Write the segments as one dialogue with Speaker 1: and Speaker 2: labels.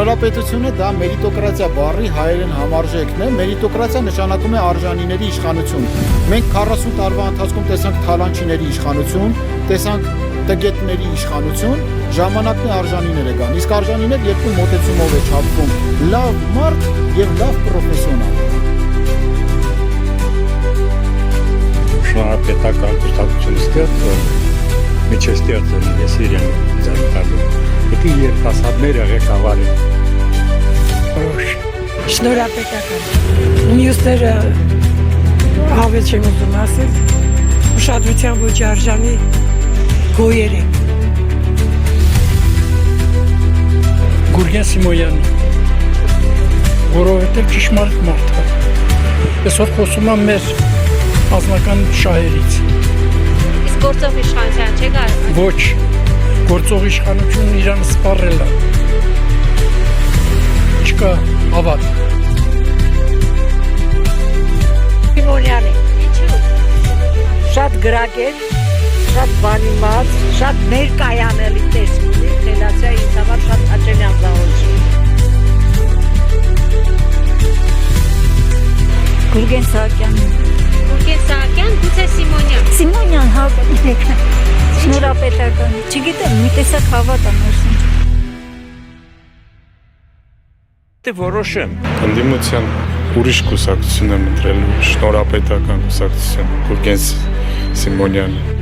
Speaker 1: Շնորհապետությունը դա մերիտոկրատիա բառի հայերեն համարժեքն է։ Մերիտոկրատիա նշանակում է արժանիների իշխանություն։ Մենք 40 տարվա ընթացքում տեսանք թալանչիների իշխանություն, տեսանք տգետների իշխանություն, ժամանակն է արժանիները գան։ Իսկ արժանիներ երկու մոտեցումով է չափվում՝ լավ մարդ եւ լավ պրոֆեսիոնալ։
Speaker 2: Շնորհապետական կուսակցություն ստեղծը միջև ստեղծել ես իրեն ձայնտալու։ Պետք է երիտասարդները ղեկավարեն։
Speaker 3: Շնորհապետական։ Մյուսները հավես չեմ ուզում ասել, ուշադրության ոչ արժանի գոյեր են։
Speaker 4: Գուրգեն Սիմոնյանը, որովհետև ճշմարիտ մարդ է։ Այսօր խոսում եմ մեր անձնական շահերից։
Speaker 5: Իսկ գործող իշխանության չէ՞ կարող։
Speaker 4: Ոչ, գործող իշխանությունն իրան սպառել է։ Չկա հավատ։
Speaker 3: Սիմոնյանը,
Speaker 5: Ինչու՞։
Speaker 3: շատ գրագետ, շատ բանիմաց, շատ ներկայանելի տեսք ունի, խելացիա ինձ համար շատ հաճելի անձնավորություն։
Speaker 6: Գուրգեն Սահակյանը։
Speaker 5: Գուրգեն Սահակյան, գուցե Սիմոնյան։
Speaker 6: Սիմոնյան, հա, շնորհապետական։ Չգիտեմ, մի տեսակ հավատ եմ ասում։
Speaker 2: Դե որոշեմ։
Speaker 7: Ընդդիմության ուրիշ կուսակցություն եմ ընտրել, շնորհապետական կուսակցություն, Գուրգեն Սիմոնյանը։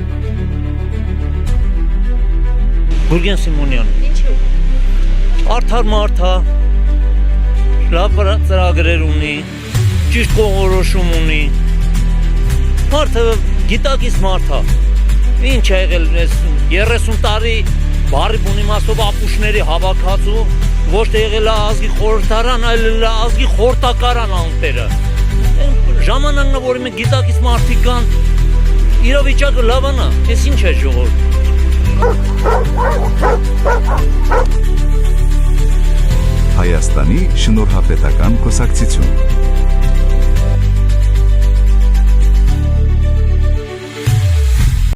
Speaker 8: Գուրգեն Սիմոնյանը։
Speaker 5: Ինչու՞։
Speaker 8: Արդար մարդ է, լավ ծրագրեր ունի, ճիշտ կողորոշում ունի։ Մարդը գիտակից մարդ է։ Ինչ է եղել 30 տարի բարի բուն իմաստով ապուշների հավաքածու, ոչ թե եղել է ազգի խորհրդարան, այլ ազգի խորհրդակարան անտերը։ Ժամանակն է, որ մենք գիտակից մարդիկ կան, իրավիճակը լավն է, ես ինչ է ժողովուրդ։
Speaker 9: Հայաստանի շնորհապետական կուսակցություն